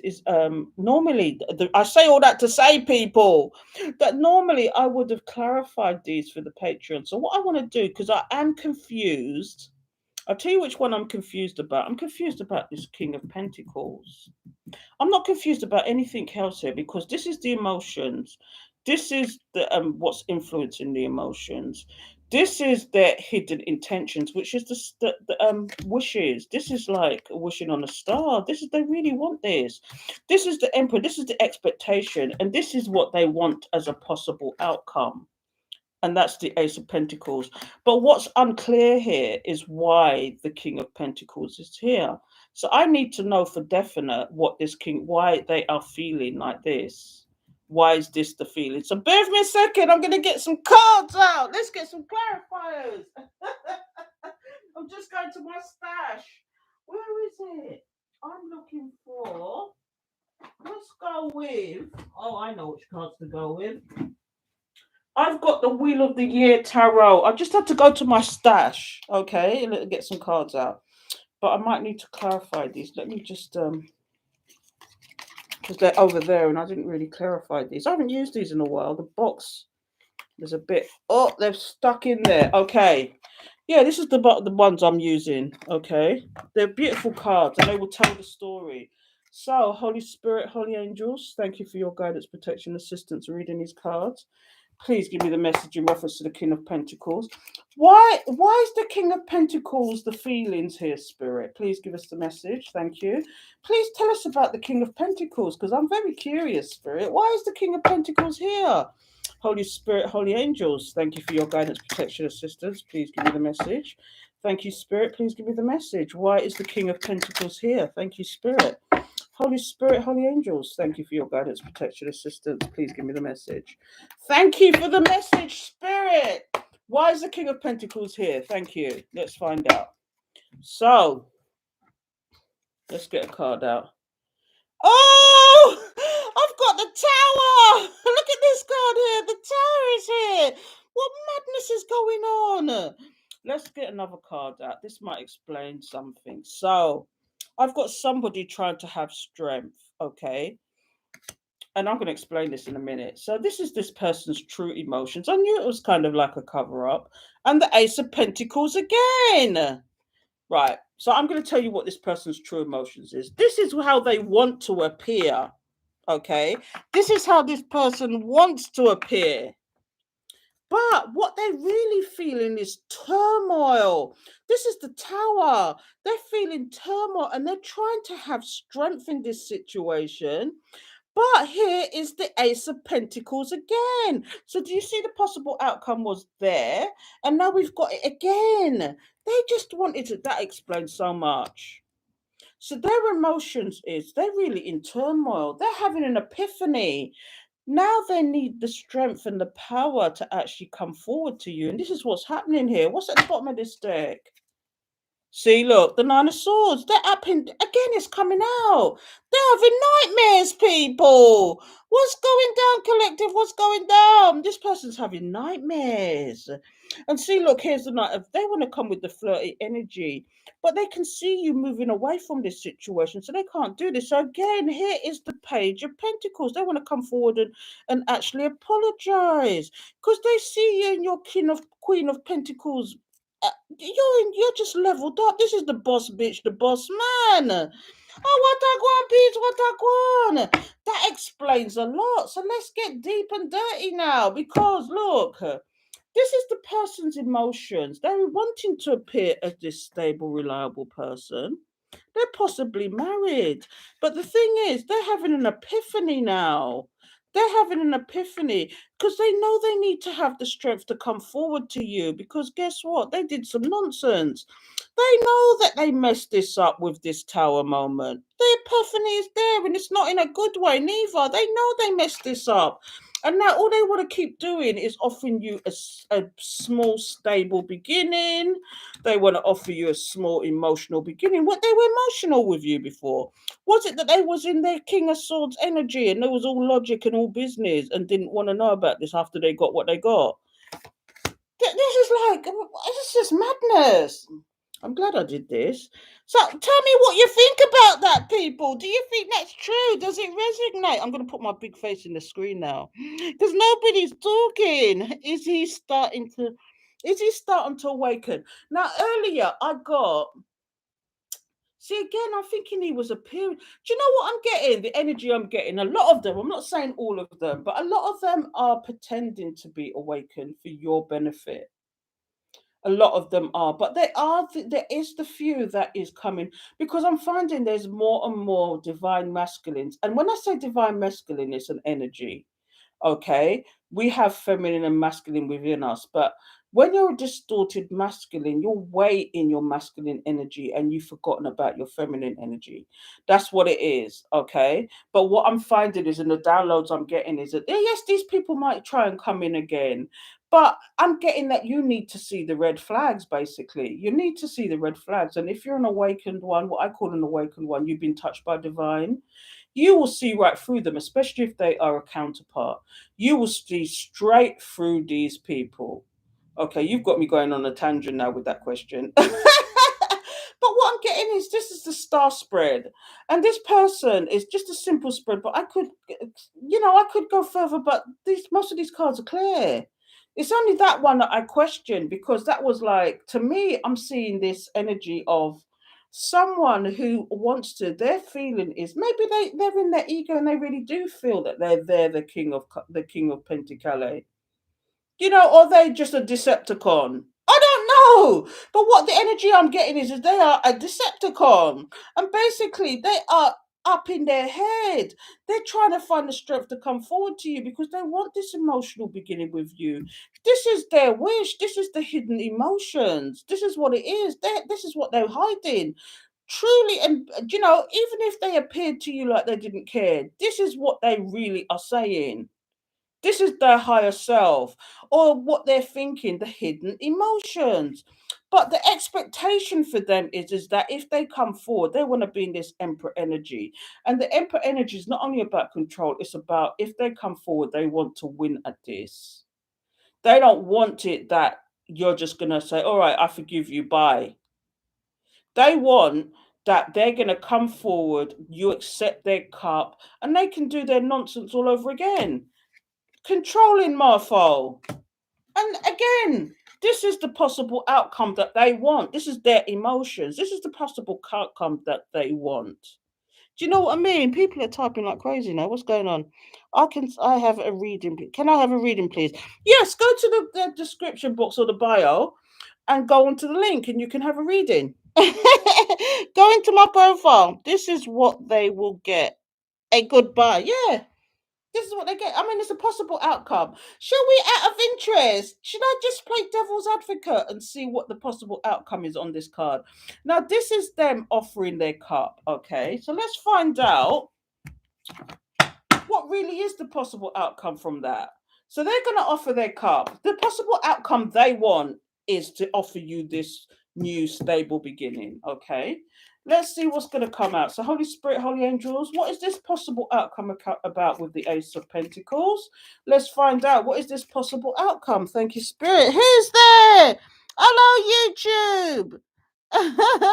normally I say all that to say, people, that normally I would have clarified these for the Patreon. So what I want to do, because I am confused, I'll tell you which one I'm confused about. I'm confused about this King of Pentacles. I'm not confused about anything else here because this is the emotions. This is the what's influencing the emotions. This is their hidden intentions, which is the wishes. This is like wishing on a star. This is they really want this. This is the emperor. This is the expectation, and this is what they want as a possible outcome. And that's the Ace of Pentacles. But what's unclear here is why the King of Pentacles is here. So I need to know for definite what this king, why they are feeling like this. Why is this the feeling? So bear with me a second. I'm going to get some cards out. Let's get some clarifiers. I'm just going to my stash. Where is it? I'm looking for. Let's go with. Oh, I know which cards to go with. I've got the Wheel of the Year Tarot. I just had to go to my stash, okay, and get some cards out. But I might need to clarify these. Let me just because they're over there and I didn't really clarify these. I haven't used these in a while. The box, there's a bit. Oh, they're stuck in there. Okay. Yeah, this is the ones I'm using. Okay. They're beautiful cards and they will tell the story. So, Holy Spirit, Holy Angels, thank you for your guidance, protection, assistance, reading these cards. Please give me the message in reference to the King of Pentacles. Why is the King of Pentacles the feelings here, Spirit? Please give us the message. Thank you. Please tell us about the King of Pentacles, because I'm very curious, Spirit. Why is the King of Pentacles here? Holy Spirit, Holy Angels, thank you for your guidance, protection, assistance. Please give me the message. Thank you, Spirit. Please give me the message. Why is the King of Pentacles here? Thank you, Spirit. Holy Spirit, Holy Angels, thank you for your guidance, protection, assistance. Please give me the message. Thank you for the message, Spirit. Why is the King of Pentacles here? Thank you. Let's find out. So, let's get a card out. Oh, I've got the Tower. Look at this card here. The Tower is here. What madness is going on? Let's get another card out. This might explain something. So, I've got somebody trying to have strength, okay? And I'm going to explain this in a minute. So this is this person's true emotions. I knew it was kind of like a cover up. And the Ace of Pentacles again. Right. So I'm going to tell you what this person's true emotions is. This is how they want to appear. Okay, this is how this person wants to appear. But what they're really feeling is turmoil. This is the Tower. They're feeling turmoil and they're trying to have strength in this situation. But here is the Ace of Pentacles again. So do you see the possible outcome was there? And now we've got it again. They just wanted to, that explains so much. So their emotions is they're really in turmoil. They're having an epiphany. Now they need the strength and the power to actually come forward to you. And this is what's happening here. What's at the bottom of this deck? See, look, the Nine of Swords. They're up in again. It's coming out. They're having nightmares, people. What's going down, collective? What's going down? This person's having nightmares. And see, look, here's the night. They want to come with the flirty energy, but they can see you moving away from this situation, so they can't do this. So again, here is the Page of Pentacles. They want to come forward and actually apologize because they see you and your Queen of Pentacles you're just leveled up. This is the boss bitch, the boss man. Oh, what a Gwan Peeps, what a Gwan. That explains a lot. So let's get deep and dirty now because look, this is the person's emotions. They're wanting to appear as this stable, reliable person. They're possibly married. But the thing is, they're having an epiphany now. They're having an epiphany because they know they need to have the strength to come forward to you because guess what? They did some nonsense. They know that they messed this up with this Tower moment. The epiphany is there and it's not in a good way neither. They know they messed this up. And now all they want to keep doing is offering you a small, stable beginning. They want to offer you a small emotional beginning. What they were emotional with you before? Was it that they was in their King of Swords energy and there was all logic and all business and didn't want to know about this after they got what they got? This is like, it's just madness. I'm glad I did this. So tell me what you think about that, people. Do you think that's true? Does it resonate? I'm going to put my big face in the screen now because nobody's talking. Is he starting to awaken? Now, earlier I got, see again, I'm thinking he was appearing. Do you know what I'm getting? The energy I'm getting, a lot of them, I'm not saying all of them, but a lot of them are pretending to be awakened for your benefit. A lot of them are, but there is the few that is coming because I'm finding there's more and more divine masculines. And when I say divine masculine, it's an energy. Okay, we have feminine and masculine within us, but when you're a distorted masculine, you're way in your masculine energy and you've forgotten about your feminine energy. That's what it is. Okay, but what I'm finding is in the downloads I'm getting is that yes, these people might try and come in again, but I'm getting that you need to see the red flags. Basically, you need to see the red flags, and if you're an awakened one, what I call an awakened one, you've been touched by divine, you will see right through them, especially if they are a counterpart. You will see straight through these people. Okay, you've got me going on a tangent now with that question. But what I'm getting is this is the star spread. And this person is just a simple spread, but I could, I could go further, but most of these cards are clear. It's only that one that I question because that was like, to me, I'm seeing this energy of someone who wants to, their feeling is maybe they're in their ego and they really do feel that they're the king of Pentacles, or they just a Decepticon. I don't know. But what the energy I'm getting is they are a Decepticon. And basically, they are up in their head. They're trying to find the strength to come forward to you because they want this emotional beginning with you. This is their wish. This is the hidden emotions. This is what it is. This is what they're hiding. Truly, and even if they appeared to you like they didn't care, this is what they really are saying. This is their higher self or what they're thinking, the hidden emotions. But the expectation for them is that if they come forward, they want to be in this emperor energy. And the emperor energy is not only about control, it's about if they come forward, they want to win at this. They don't want it that you're just going to say, all right, I forgive you, bye. They want that they're going to come forward, you accept their cup, and they can do their nonsense all over again. Controlling Marfo. And again, this is the possible outcome that they want. This is their emotions. This is the possible outcome that they want. Do you know what I mean? People are typing like crazy now. What's going on? I have a reading. Can I have a reading, please? Yes, go to the description box or the bio and go onto the link and you can have a reading. Go into my profile. This is what they will get. A goodbye. Yeah. This is what they get. I mean, it's a possible outcome. Shall we, out of interest, should I just play devil's advocate and see what the possible outcome is on this card? Now, this is them offering their cup, okay? So let's find out what really is the possible outcome from that. So they're going to offer their cup. The possible outcome they want is to offer you this new stable beginning, okay? Let's see what's going to come out. So, Holy Spirit, Holy Angels, what is this possible outcome about with the Ace of Pentacles? Let's find out. What is this possible outcome? Thank you, Spirit. Who's there? Hello, YouTube.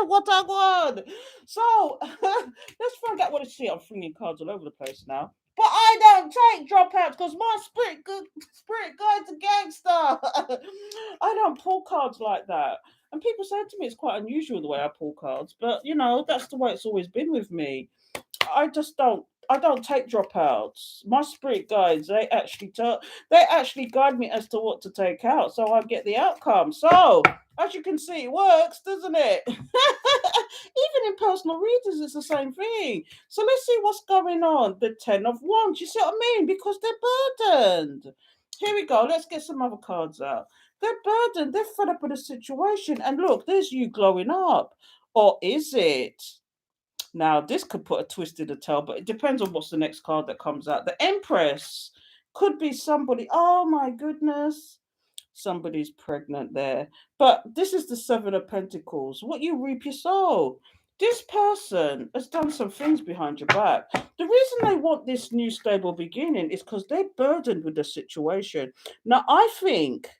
What I want. So, let's find out what it is. I'm flinging cards all over the place now. But I don't take dropouts because my spirit guide's a gangster. I don't pull cards like that. And people say to me it's quite unusual the way I pull cards, but you know, that's the way it's always been with me. I don't take dropouts. My spirit guides, they actually guide me as to what to take out, so I get the outcome. So as you can see, it works, doesn't it? Even in personal readers, it's the same thing. So let's see what's going on. The 10 of Wands, you see what I mean? Because they're burdened. Here we go. Let's get some other cards out. They're burdened. They're fed up with the situation. And look, there's you glowing up. Or is it? Now, this could put a twist in the tail, but it depends on what's the next card that comes out. The Empress could be somebody. Oh my goodness. Somebody's pregnant there. But this is the Seven of Pentacles. What you reap, you sow. This person has done some things behind your back. The reason they want this new stable beginning is because they're burdened with the situation. Now, I think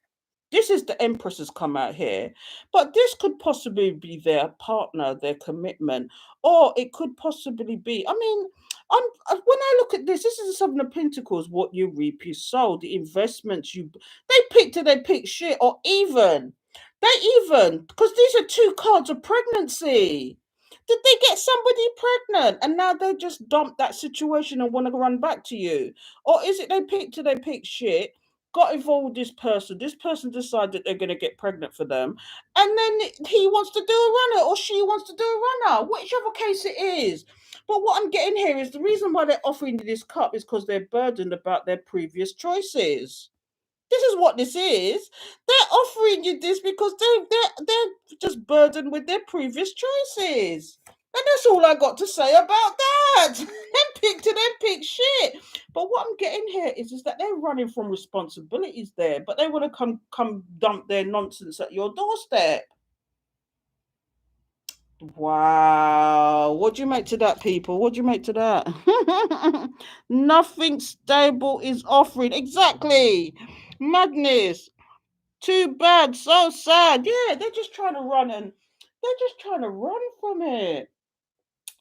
this is the Empress has come out here, but this could possibly be their partner, their commitment, or it could possibly be. I mean, when I look at this, this is the Seven of Pentacles. What you reap, you sow. The investments they picked it, they picked shit, or even because these are two cards of pregnancy. Did they get somebody pregnant and now they just dumped that situation and want to run back to you? Or is it they picked it, they picked shit, got involved with this person. This person decided they're going to get pregnant for them. And then he wants to do a runner or she wants to do a runner, whichever case it is. But what I'm getting here is the reason why they're offering you this cup is because they're burdened about their previous choices. This is what this is. They're offering you this because they're just burdened with their previous choices. And that's all I got to say about that. Them pick shit. But what I'm getting here is that they're running from responsibilities there, but they want to come dump their nonsense at your doorstep. Wow. What do you make to that, people? What do you make to that? Nothing stable is offering. Exactly. Madness. Too bad. So sad. Yeah, they're just trying to run from it.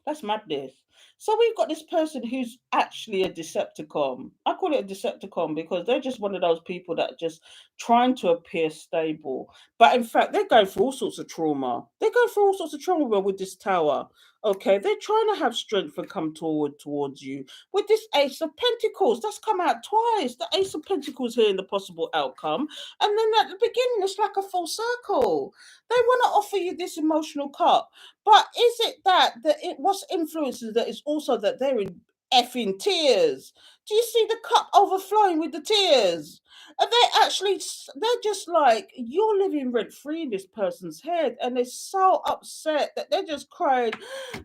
That's madness. So we've got this person who's actually a Decepticon. I call it a Decepticon because they're just one of those people that are just trying to appear stable. But in fact, they're going through all sorts of trauma. They're going through all sorts of trauma with this tower. Okay, they're trying to have strength and come towards you. With this Ace of Pentacles, that's come out twice. The Ace of Pentacles here in the possible outcome. And then at the beginning, it's like a full circle. They want to offer you this emotional cup. But is it that it what's influences that is also that they're in effing tears? Do you see the cup overflowing with the tears? And they're just like, you're living rent free in this person's head, and they're so upset that they're just crying,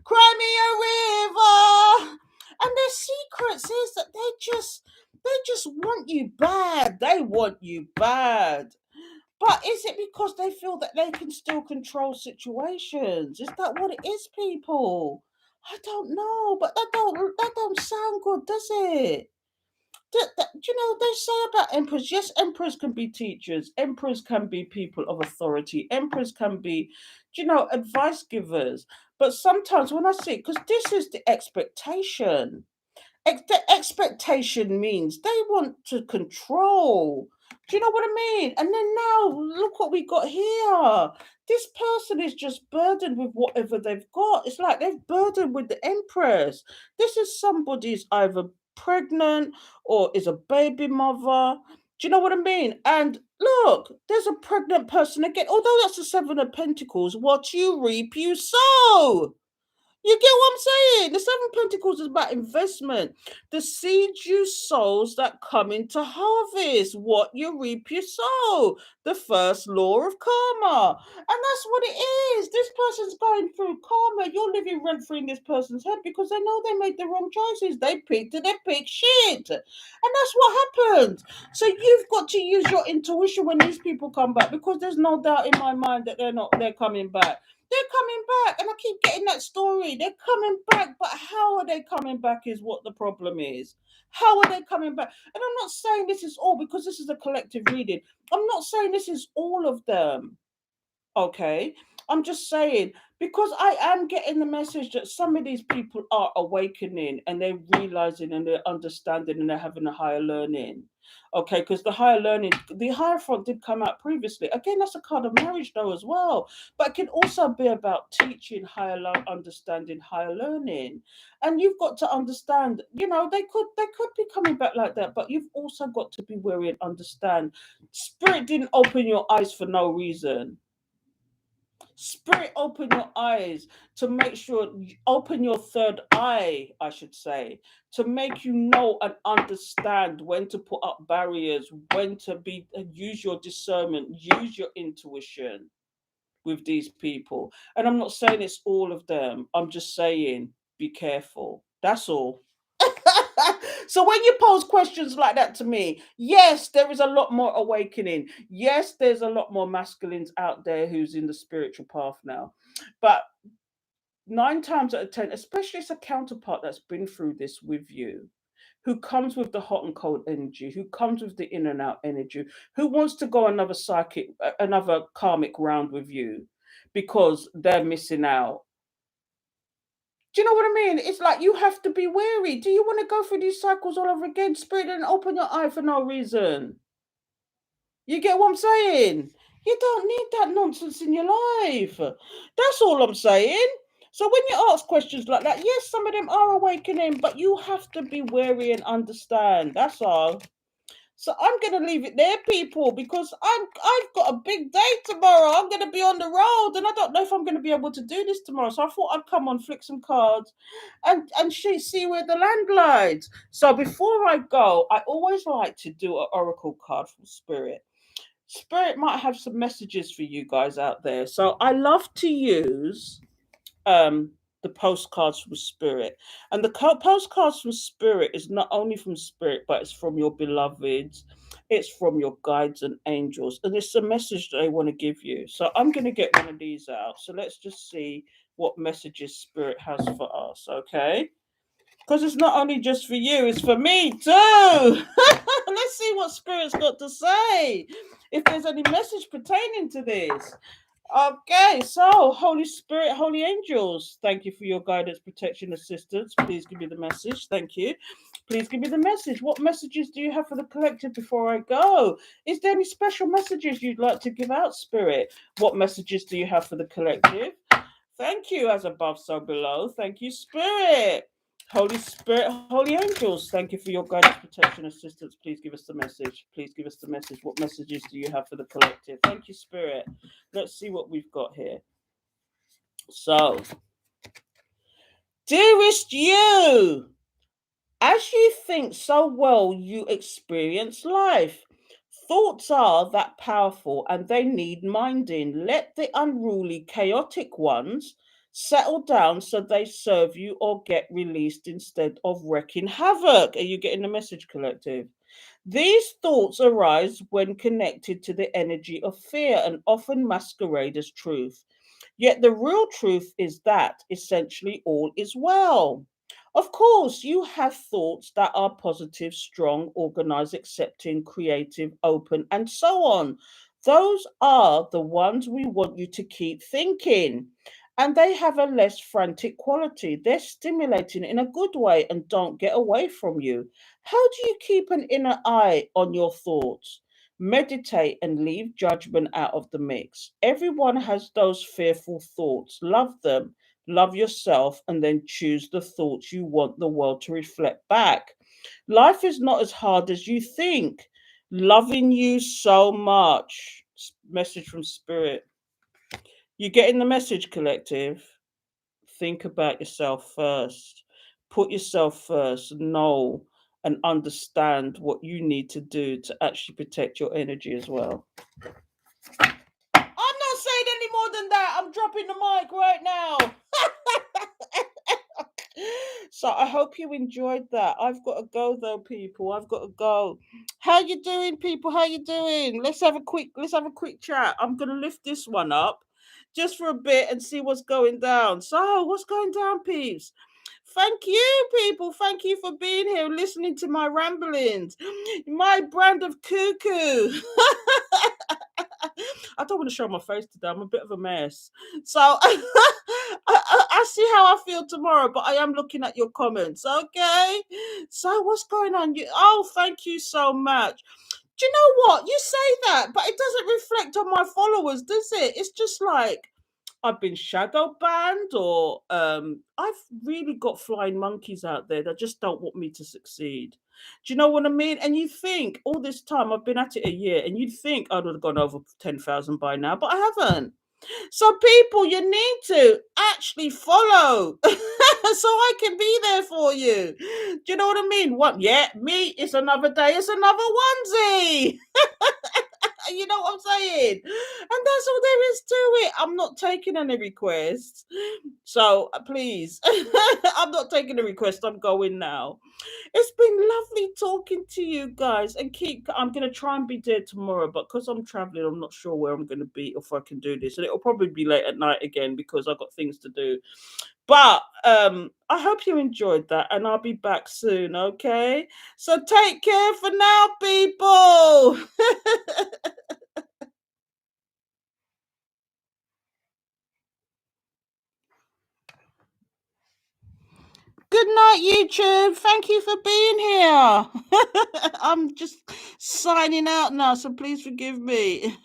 cry me a river. And their secrets is that they just want you bad. They want you bad. But is it because they feel that they can still control situations? Is that what it is, people? I don't know, but that don't sound good, does it? You know, they say about emperors, yes, emperors can be teachers, emperors can be people of authority, emperors can be, advice givers. But sometimes when I see, because this is the expectation, the expectation means they want to control. Do you know what I mean? And then now, look what we got here. This person is just burdened with whatever they've got. It's like they've burdened with the Empress. This is somebody's either pregnant or is a baby mother. Do you know what I mean? And look, there's a pregnant person again. Although that's the Seven of Pentacles, what you reap, you sow. You get what I'm saying? The Seven Pentacles is about investment. The seeds you sows that come into harvest. What you reap, you sow. The first law of karma. And that's what it is. This person's going through karma. You're living rent free in this person's head because they know they made the wrong choices. They picked it, they picked shit. And that's what happened. So you've got to use your intuition when these people come back, because there's no doubt in my mind that they're coming back. They're coming back, and I keep getting that story. They're coming back, but how are they coming back is what the problem is. How are they coming back? And I'm not saying this is all, because this is a collective reading. I'm not saying this is all of them. Okay, I'm just saying, because I am getting the message that some of these people are awakening and they're realizing and they're understanding and they're having a higher learning. Okay, because the higher learning, the Hierophant did come out previously. Again, that's a card of marriage though as well. But it can also be about teaching, higher understanding, higher learning. And you've got to understand, they could be coming back like that, but you've also got to be wary and understand. Spirit didn't open your eyes for no reason. Spirit, open your eyes to make sure, open your third eye, I should say, to make you know and understand when to put up barriers, when to use your discernment, use your intuition with these people. And I'm not saying it's all of them. I'm just saying be careful. That's all. So when you pose questions like that to me, yes, there is a lot more awakening. Yes, there's a lot more masculines out there who's in the spiritual path now. But 9 times out of 10, especially it's a counterpart that's been through this with you, who comes with the hot and cold energy, who comes with the in and out energy, who wants to go another karmic round with you because they're missing out. Do you know what I mean? It's like you have to be wary. Do you want to go through these cycles all over again? Spirit didn't open your eye for no reason. You get what I'm saying? You don't need that nonsense in your life. That's all I'm saying. So when you ask questions like that, yes, some of them are awakening, but you have to be wary and understand. That's all. So I'm gonna leave it there, people, because I've got a big day tomorrow. I'm gonna be on the road, and I don't know if I'm gonna be able to do this tomorrow. So I thought I'd come on, flick some cards, and see where the land lies. So before I go, I always like to do an oracle card from Spirit. Spirit might have some messages for you guys out there. So I love to use um the postcards from Spirit, and the postcards from Spirit is not only from Spirit, but it's from your beloveds, it's from your guides and angels, and it's a message that they want to give you. So I'm going to get one of these out, so let's just see what messages Spirit has for us. Okay, because it's not only just for you, it's for me too. Let's see what Spirit's got to say, if there's any message pertaining to this. Okay, so Holy Spirit, Holy Angels, thank you for your guidance, protection, assistance. Please give me the message. Thank you. Please give me the message. What messages do you have for the collective before I go? Is there any special messages you'd like to give out, Spirit? What messages do you have for the collective? Thank you, as above, so below. Thank you, Spirit. Holy Spirit, Holy Angels, thank you for your guidance, protection, assistance. Please give us the message. Please give us the message. What messages do you have for the collective? Thank you, Spirit. Let's see what we've got here. So, dearest you, as you think so well, you experience life. Thoughts are that powerful and they need minding. Let the unruly, chaotic ones settle down so they serve you or get released instead of wreaking havoc. Are you getting the message, collective? These thoughts arise when connected to the energy of fear and often masquerade as truth. Yet the real truth is that essentially all is well. Of course, you have thoughts that are positive, strong, organized, accepting, creative, open, and so on. Those are the ones we want you to keep thinking. And they have a less frantic quality. They're stimulating in a good way and don't get away from you. How do you keep an inner eye on your thoughts? Meditate and leave judgment out of the mix. Everyone has those fearful thoughts. Love them, love yourself, and then choose the thoughts you want the world to reflect back. Life is not as hard as you think. Loving you so much. Message from Spirit. You getting the message, collective? Think about yourself first. Put yourself first. Know and understand what you need to do to actually protect your energy as well. I'm not saying any more than that. I'm dropping the mic right now. So I hope you enjoyed that. I've got to go though, people. I've got to go. How you doing, people? How you doing? Let's have a quick chat. I'm gonna lift this one up just for a bit and see what's going down. So what's going down, peeps? Thank you, people. Thank you for being here, listening to my ramblings. My brand of cuckoo. I don't want to show my face today. I'm a bit of a mess. So I see how I feel tomorrow, but I am looking at your comments. Okay. So what's going on? Oh, thank you so much. Do you know what? You say that, but it doesn't reflect on my followers, does it? It's just like I've been shadow banned, or I've really got flying monkeys out there that just don't want me to succeed. Do you know what I mean? And you think all this time I've been at it a year, and you'd think I would have gone over 10,000 by now, but I haven't. So people, you need to actually follow so I can be there for you. Do you know what I mean? What? Yeah, me. It's another day. It's another onesie. You know what I'm saying? And that's all there is to it. I'm not taking any requests. So please, I'm not taking a request. I'm going now. It's been lovely talking to you guys, and I'm gonna try and be there tomorrow, but because I'm traveling, I'm not sure where I'm gonna be, if I can do this. And it'll probably be late at night again because I've got things to do. But I hope you enjoyed that, and I'll be back soon, okay? So take care for now, people. Good night, YouTube. Thank you for being here. I'm just signing out now, so please forgive me.